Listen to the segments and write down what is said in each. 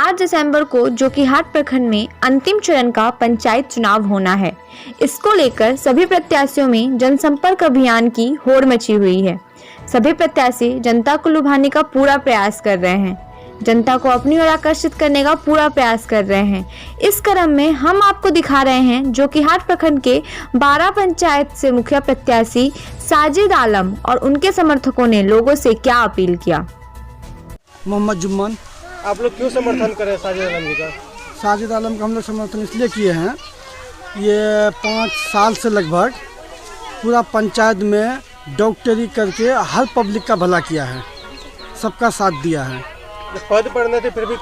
4 दिसंबर को जोकीहाट प्रखंड में अंतिम चरण का पंचायत चुनाव होना है। इसको लेकर सभी प्रत्याशियों में जनसंपर्क अभियान की होड़ मची हुई है। सभी प्रत्याशी जनता को लुभाने का पूरा प्रयास कर रहे हैं, जनता को अपनी ओर आकर्षित करने का पूरा प्रयास कर रहे हैं। इस क्रम में हम आपको दिखा रहे हैं जोकीहाट प्रखंड के 12 पंचायत से मुखिया प्रत्याशी साजिद आलम और उनके समर्थकों ने लोगों से क्या अपील किया। मोहम्मद जुम्मन। आप लोग क्यों समर्थन करें साजिद आलम जी का? साजिद आलम का हम लोग समर्थन इसलिए किए हैं, ये 5 साल से लगभग पूरा पंचायत में डॉक्टरी करके हर पब्लिक का भला किया है, सबका साथ दिया है। पद पढ़ने थे फिर भी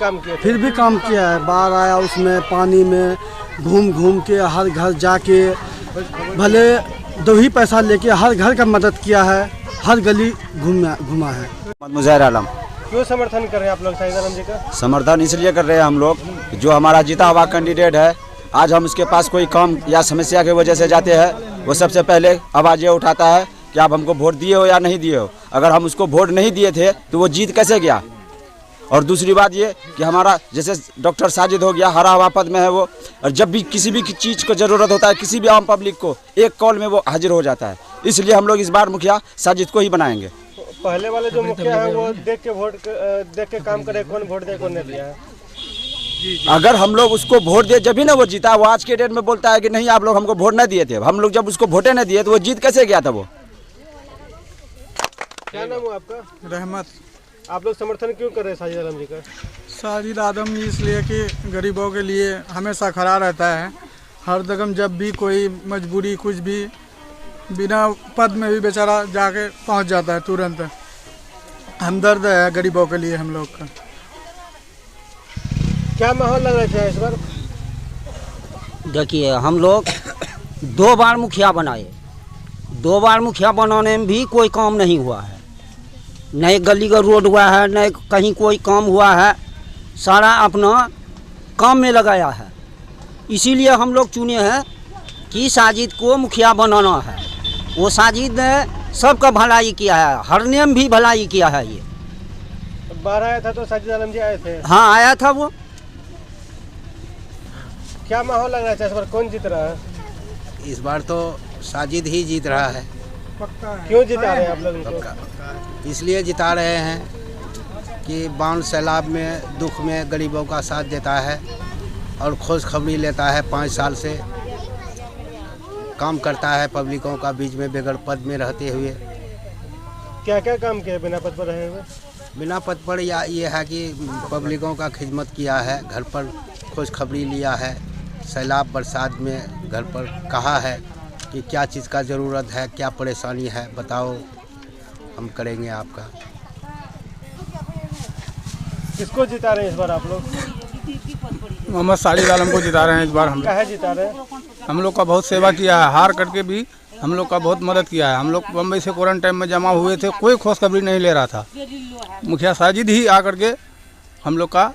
काम किया है। बाढ़ आया उसमें पानी में घूम घूम के हर घर जाके भले 2 ही पैसा लेके हर घर का मदद किया है, हर गली घूमा है। मुजहर आलम। क्यों समर्थन कर रहे हैं आप लोग साजिद आलम जी का? समर्थन इसलिए कर रहे हैं हम लोग, जो हमारा जीता हुआ कैंडिडेट है, आज हम उसके पास कोई काम या समस्या की वजह से जाते हैं, वो सबसे पहले आवाज़ ये उठाता है कि आप हमको वोट दिए हो या नहीं दिए हो। अगर हम उसको वोट नहीं दिए थे तो वो जीत कैसे गया। और दूसरी बात ये कि हमारा जैसे डॉक्टर साजिद हो गया, हरा हुआ पद में है वो, और जब भी किसी भी चीज़ को ज़रूरत होता है, किसी भी आम पब्लिक को, एक कॉल में वो हाजिर हो जाता है। इसलिए हम लोग इस बार मुखिया साजिद को ही बनाएंगे। पहले वाले जो मुखिया हैं वो देख के काम करे, कौन वोट दे कौन नहीं दिया है। अगर हम लोग उसको वोट दिए जब भी ना वो जीता। वो आज के डेट में बोलता है कि नहीं आप लोग हमको वोट नहीं दिए थे। हम लोग जब उसको वोटे नहीं दिए तो वो जीत कैसे गया था वो। क्या नाम है आपका? रहमत। आप लोग समर्थन क्यों कर रहे हैं साजिद आलम जी का? साजिद आलम इसलिए कि गरीबों के लिए हमेशा खड़ा रहता है। हर जगह जब भी कोई मजबूरी कुछ भी, बिना पद में भी बेचारा जाके पहुंच जाता है तुरंत। हमदर्द है गरीबों के लिए हम लोग का। क्या माहौल लग रहा है इस बार? देखिए, हम लोग 2 बार मुखिया बनाए, 2 बार मुखिया बनाने में भी कोई काम नहीं हुआ है। नहीं गली का रोड हुआ है, नहीं कहीं कोई काम हुआ है, सारा अपना काम में लगाया है। इसीलिए हम लोग चुने हैं कि साजिद को मुखिया बनाना है। वो साजिद ने सबका भलाई किया है, हर नेम भी भलाई किया है। ये बाहर आया था तो साजिद आलम जी आए थे? हाँ, आया था वो। क्या माहौल लग रहा है इस बार, कौन जीत रहा है? इस बार तो साजिद ही जीत रहा है। क्यों जिता रहे हैं आप लोग इनको? इसलिए जिता रहे हैं कि बाढ़ सैलाब में दुख में गरीबों का साथ देता है और खुशखबरी लेता है। 5 साल से काम करता है पब्लिकों का बीच में बगैर पद में रहते हुए। क्या क्या काम किया बिना पद पर रहे हुए? बिना पद पर या ये है कि पब्लिकों का खिदमत किया है, घर पर खुशखबरी लिया है, सैलाब बरसात में घर पर कहा है कि क्या चीज़ का ज़रूरत है, क्या परेशानी है, बताओ हम करेंगे आपका। किसको जिता रहे हैं इस बार आप लोग? मोहम्मद साजिद आलम को जिता रहे हैं इस बार। हम क्या जिता रहे हैं? हम लोग का बहुत सेवा किया है, हार करके भी हम लोग का बहुत मदद किया है। हम लोग बम्बई से क्वारंटाइन में जमा हुए थे, कोई खुशखबरी नहीं ले रहा था। मुखिया साजिद ही आकर के हम लोग का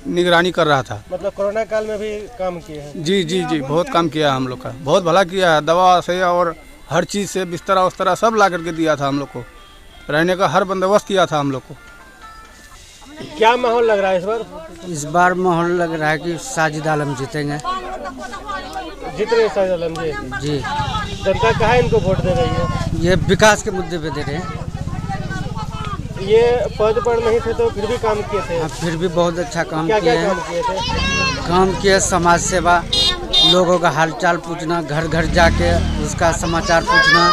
निगरानी कर रहा था। मतलब कोरोना काल में भी काम किए हैं? जी, बहुत काम किया है हम लोग का, बहुत भला किया है। दवा से और हर चीज़ से, बिस्तरा उस्तरा सब ला करके दिया था हम लोग को, रहने का हर बंदोबस्त किया था हम लोग को। क्या माहौल लग रहा है इस बार? इस बार माहौल लग रहा है कि साजिद आलम जीतेंगे। जीत रहे हैं साजिद आलम जी। जनता कहाँ इनको वोट दे रही है? ये विकास के मुद्दे पे दे रहे हैं। ये पद पर नहीं थे तो फिर भी काम किए थे? हाँ, फिर भी बहुत अच्छा काम क्या किए क्या हैं। काम किए थे? काम किए, समाज सेवा, लोगों का हालचाल पूछना, घर घर जाके उसका समाचार पूछना।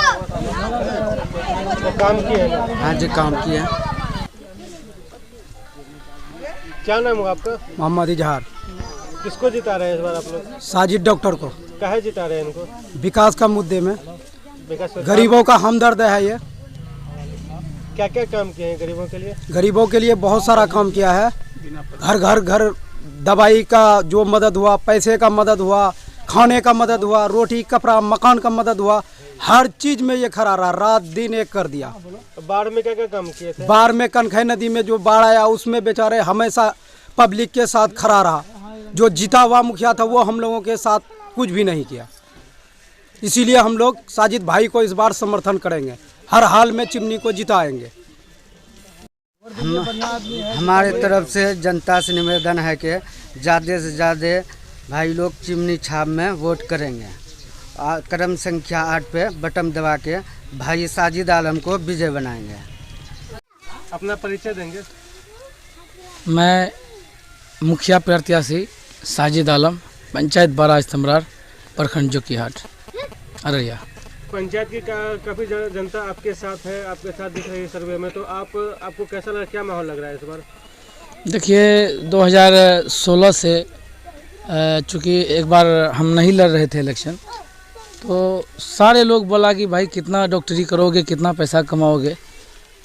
तो काम किए हैं? हाँ जी, काम किए। क्या नाम है आपका? मोहम्मद इजहार। किसको जिता रहे हैं इस बार आप लोग? साजिद डॉक्टर को। काहे जिता रहे हैं इनको? विकास का मुद्दे में, विकास का गरीबों का हमदर्द है ये। क्या क्या काम किए हैं गरीबों के लिए? गरीबों के लिए बहुत सारा काम किया है। घर दवाई का जो मदद हुआ, पैसे का मदद हुआ, खाने का मदद हुआ, रोटी कपड़ा मकान का मदद हुआ, हर चीज में ये खड़ा रहा, रात दिन एक कर दिया। बाढ़ में क्या क्या काम किए थे? बाढ़ में कनखई नदी में जो बाढ़ आया उसमें बेचारे हमेशा पब्लिक के साथ खड़ा रहा। जो जीता हुआ मुखिया था वो हम लोगों के साथ कुछ भी नहीं किया। इसीलिए हम लोग साजिद भाई को इस बार समर्थन करेंगे, हर हाल में चिमनी को जिताएंगे। हमारे तरफ से जनता से निवेदन है कि ज़्यादा से ज़्यादा भाई लोग चिमनी छाप में वोट करेंगे। क्रम संख्या 8 पे बटन दबा के भाई साजिद आलम को विजय बनाएंगे। अपना परिचय देंगे। मैं मुखिया प्रत्याशी साजिद आलम, पंचायत 12 इस्तमरार, प्रखंड जोकीहाट, अररिया। पंचायत की काफ़ी जनता आपके साथ है, आपके साथ दिख रही है सर्वे में, तो आपको कैसा लगा, क्या माहौल लग रहा है इस बार? देखिए 2016 से चूँकि एक बार हम नहीं लड़ रहे थे इलेक्शन, तो सारे लोग बोला कि भाई कितना डॉक्टरी करोगे, कितना पैसा कमाओगे,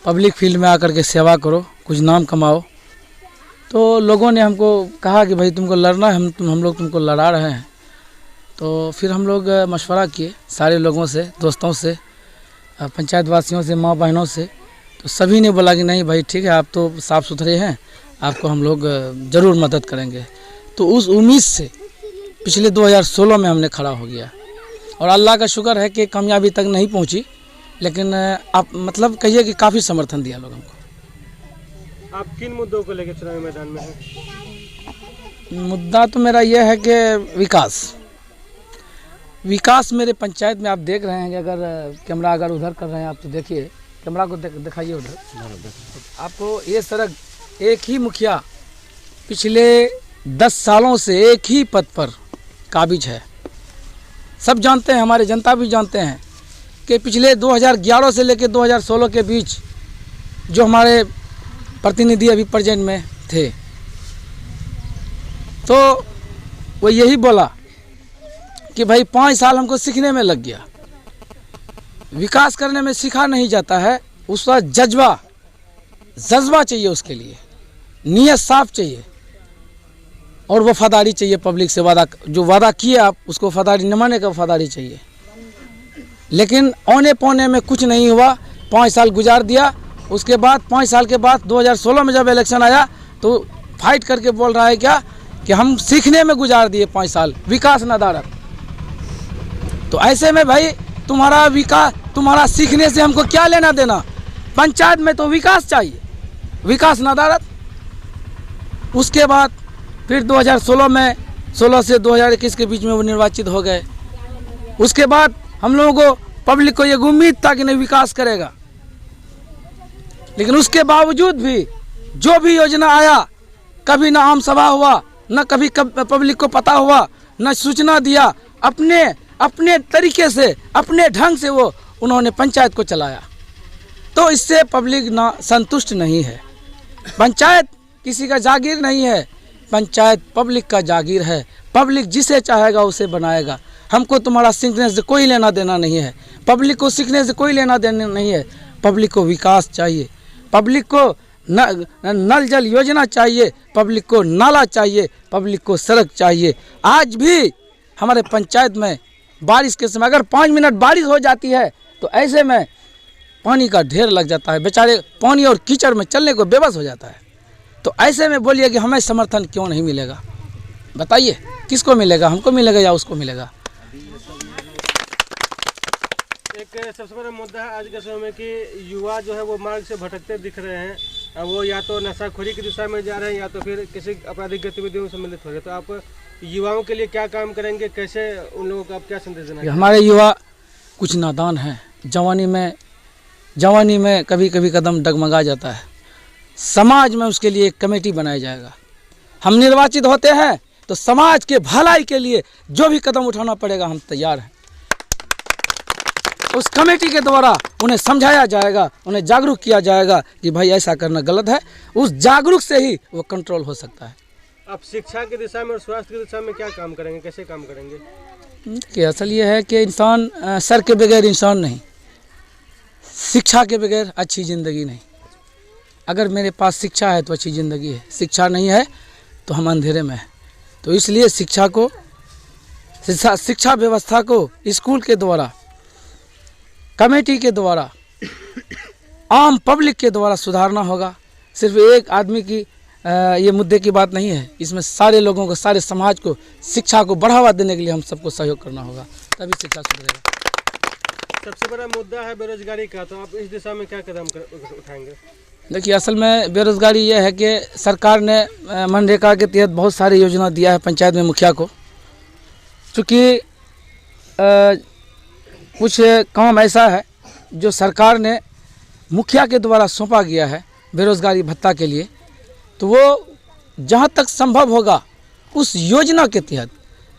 पब्लिक फील्ड में आकर के सेवा करो, कुछ नाम कमाओ। तो लोगों ने हमको कहा कि भाई तुमको लड़ना है, हम लोग तुमको लड़ा रहे हैं। तो फिर हम लोग मशवरा किए सारे लोगों से, दोस्तों से, पंचायत वासियों से, माँ बहनों से, तो सभी ने बोला कि नहीं भाई ठीक है, आप तो साफ़ सुथरे हैं, आपको हम लोग ज़रूर मदद करेंगे। तो उस उम्मीद से पिछले 2016 में हमने खड़ा हो गया और अल्लाह का शुक्र है कि कामयाबी तक नहीं पहुंची, लेकिन आप मतलब कहिए कि काफ़ी समर्थन दिया लोग हमको। आप किन मुद्दों को लेकर चुनावी मैदान में हैं? मुद्दा तो मेरा यह है कि विकास मेरे पंचायत में आप देख रहे हैं कि अगर कैमरा अगर उधर कर रहे हैं आप, तो देखिए कैमरा को दिखाइए उधर। आपको ये सड़क, एक ही मुखिया पिछले 10 सालों से एक ही पद पर काबिज है। सब जानते हैं, हमारे जनता भी जानते हैं कि पिछले 2011 से लेकर 2016 के बीच जो हमारे प्रतिनिधि अभी प्रेजेंट में थे, तो वो यही बोला कि भाई 5 साल हमको सीखने में लग गया। विकास करने में सीखा नहीं जाता है, उसका जज्बा चाहिए, उसके लिए नीयत साफ चाहिए और वफादारी चाहिए। पब्लिक से जो वादा किए आप, उसको वफादारी निभाने का वफादारी चाहिए। लेकिन औने पौने में कुछ नहीं हुआ, 5 साल गुजार दिया। उसके बाद 5 साल के बाद 2016 में जब इलेक्शन आया तो फाइट करके बोल रहा है क्या कि हम सीखने में गुजार दिए 5 साल, विकास नदारत। तो ऐसे में भाई तुम्हारा सीखने से हमको क्या लेना देना? पंचायत में तो विकास चाहिए, विकास नदारत। उसके बाद फिर 2016 में 16 से 2021 के बीच में वो निर्वाचित हो गए। उसके बाद हम लोगों को, पब्लिक को ये उम्मीद था कि नहीं विकास करेगा, लेकिन उसके बावजूद भी जो भी योजना आया, कभी ना आम सभा हुआ, न कभी पब्लिक को पता हुआ, न सूचना दिया। अपने तरीके से, अपने ढंग से वो उन्होंने पंचायत को चलाया। तो इससे पब्लिक ना संतुष्ट नहीं है। पंचायत किसी का जागीर नहीं है, पंचायत पब्लिक का जागीर है। पब्लिक जिसे चाहेगा उसे बनाएगा। हमको तुम्हारा सीखने से कोई लेना देना नहीं है, पब्लिक को सीखने से कोई लेना देना नहीं है। पब्लिक को विकास चाहिए, पब्लिक को नल जल योजना चाहिए, पब्लिक को नाला चाहिए, पब्लिक को सड़क चाहिए। आज भी हमारे पंचायत में बारिश के समय अगर 5 मिनट बारिश हो जाती है तो ऐसे में पानी का ढेर लग जाता है, बेचारे पानी और कीचड़ में चलने को बेबस हो जाता है। तो ऐसे में बोलिए कि हमें समर्थन क्यों नहीं मिलेगा? बताइए किसको मिलेगा? हमको मिलेगा या उसको मिलेगा? एक सबसे बड़ा मुद्दा है आज के समय में कि युवा जो है वो मार्ग से भटकते दिख रहे हैं। वो या तो नशाखोरी की दिशा में जा रहे हैं या तो फिर किसी आपराधिक गतिविधियों में सम्मिलित हो रहे हैं। तो आप युवाओं के लिए क्या काम करेंगे? कैसे उन लोगों को आप क्या संदेश देना? हमारे युवा कुछ नादान हैं। जवानी में कभी कभी कदम डगमगा जाता है। समाज में उसके लिए एक कमेटी बनाया जाएगा। हम निर्वाचित होते हैं तो समाज के भलाई के लिए जो भी कदम उठाना पड़ेगा हम तैयार हैं। उस कमेटी के द्वारा उन्हें समझाया जाएगा, उन्हें जागरूक किया जाएगा कि भाई ऐसा करना गलत है। उस जागरूक से ही वो कंट्रोल हो सकता है। आप शिक्षा की दिशा में और स्वास्थ्य की दिशा में क्या काम करेंगे, कैसे काम करेंगे? कि असल ये है कि इंसान सर के बगैर इंसान नहीं, शिक्षा के बगैर अच्छी ज़िंदगी नहीं। अगर मेरे पास शिक्षा है तो अच्छी ज़िंदगी है, शिक्षा नहीं है तो हम अंधेरे में हैं। तो इसलिए शिक्षा व्यवस्था को स्कूल के द्वारा, कमेटी के द्वारा, आम पब्लिक के द्वारा सुधारना होगा। सिर्फ एक आदमी की ये मुद्दे की बात नहीं है, इसमें सारे लोगों को, सारे समाज को शिक्षा को बढ़ावा देने के लिए हम सबको सहयोग करना होगा, तभी शिक्षा सुधरेगा। सबसे बड़ा मुद्दा है बेरोजगारी का, तो आप इस दिशा में क्या कदम उठाएंगे? देखिए, असल में बेरोज़गारी ये है कि सरकार ने मनरेगा के तहत बहुत सारी योजना दिया है पंचायत में मुखिया को। चूँकि कुछ काम ऐसा है जो सरकार ने मुखिया के द्वारा सौंपा गया है बेरोज़गारी भत्ता के लिए, तो वो जहाँ तक संभव होगा उस योजना के तहत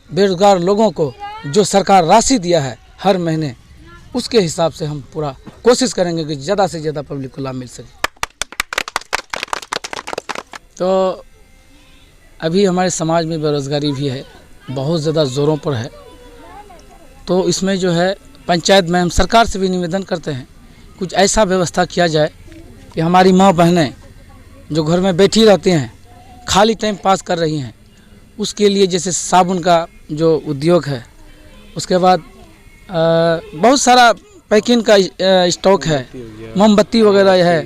बेरोज़गार लोगों को जो सरकार राशि दिया है हर महीने, उसके हिसाब से हम पूरा कोशिश करेंगे कि ज़्यादा से ज़्यादा पब्लिक को लाभ मिल सके। तो अभी हमारे समाज में बेरोज़गारी भी है, बहुत ज़्यादा ज़ोरों पर है। तो इसमें जो है पंचायत में हम सरकार से भी निवेदन करते हैं कुछ ऐसा व्यवस्था किया जाए कि हमारी माँ बहनें जो घर में बैठी रहती हैं, खाली टाइम पास कर रही हैं, उसके लिए जैसे साबुन का जो उद्योग है, उसके बाद बहुत सारा पैकिंग का स्टॉक है, मोमबत्ती वगैरह है,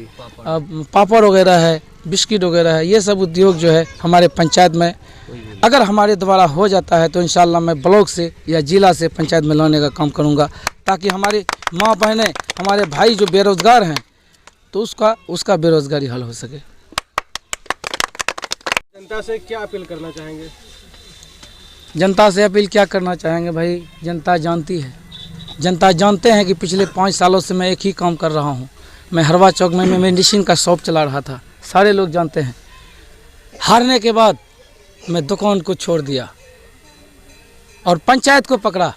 पापड़ वगैरह है, बिस्किट वगैरह है, ये सब उद्योग जो है हमारे पंचायत में अगर हमारे द्वारा हो जाता है तो इंशाल्लाह मैं ब्लॉक से या जिला से पंचायत में लाने का काम करूंगा, ताकि हमारी माँ बहनें, हमारे भाई जो बेरोज़गार हैं, तो उसका बेरोज़गारी हल हो सके। जनता से क्या अपील करना चाहेंगे? जनता से अपील क्या करना चाहेंगे भाई, जनता जानती है, जनता जानते हैं कि पिछले 5 सालों से मैं एक ही काम कर रहा हूँ। मैं हरवा चौक में मेडिसिन का शॉप चला रहा था, सारे लोग जानते हैं। हारने के बाद मैं दुकान को छोड़ दिया और पंचायत को पकड़ा।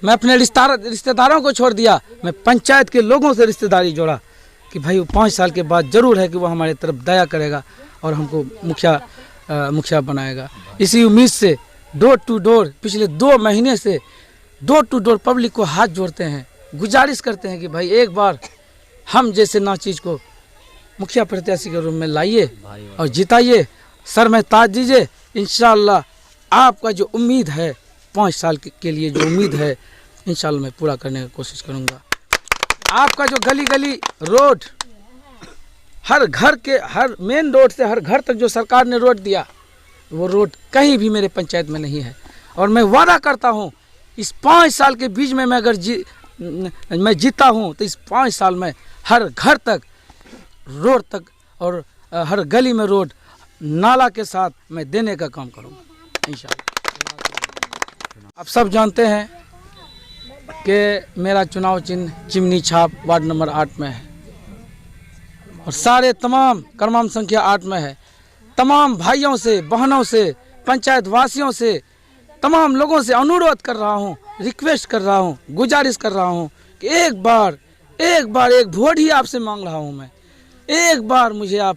मैं अपने रिश्तेदारों को छोड़ दिया, मैं पंचायत के लोगों से रिश्तेदारी जोड़ा कि भाई वो 5 साल के बाद ज़रूर है कि वो हमारे तरफ दया करेगा और हमको मुखिया बनाएगा। इसी उम्मीद से डोर टू डोर पिछले 2 महीने से डोर टू डोर पब्लिक को हाथ जोड़ते हैं, गुजारिश करते हैं कि भाई एक बार हम जैसे नाचीज़ को मुखिया प्रत्याशी के रूप में लाइए और जिताइए, सर में ताज दीजिए। इंशाअल्लाह आपका जो उम्मीद है 5 साल के लिए जो उम्मीद है, इंशाअल्लाह मैं पूरा करने की कोशिश करूँगा। आपका जो गली गली रोड, हर घर के हर मेन रोड से हर घर तक जो सरकार ने रोड दिया, वो रोड कहीं भी मेरे पंचायत में नहीं है। और मैं वादा करता हूँ इस 5 साल के बीच में मैं अगर मैं जीता हूँ तो इस 5 साल में हर घर तक रोड तक और हर गली में रोड नाला के साथ मैं देने का काम करूँगा इंशाअल्लाह। आप सब जानते हैं कि मेरा चुनाव चिन्ह चिमनी छाप वार्ड नंबर 8 में है और सारे तमाम क्रमांक संख्या 8 में है। तमाम भाइयों से, बहनों से, पंचायत वासियों से, तमाम लोगों से अनुरोध कर रहा हूँ, रिक्वेस्ट कर रहा हूँ, गुजारिश कर रहा हूँ कि एक बार एक वोट ही आपसे मांग रहा हूँ मैं। एक बार मुझे आप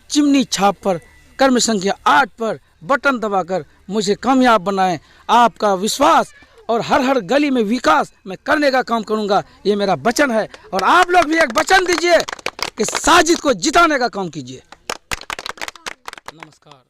चिमनी छाप पर कर्म संख्या 8 पर बटन दबाकर मुझे कामयाब बनाएं। आपका विश्वास और हर गली में विकास मैं करने का काम करूंगा, ये मेरा वचन है। और आप लोग भी एक वचन दीजिए कि साजिद को जिताने का काम कीजिए। नमस्कार।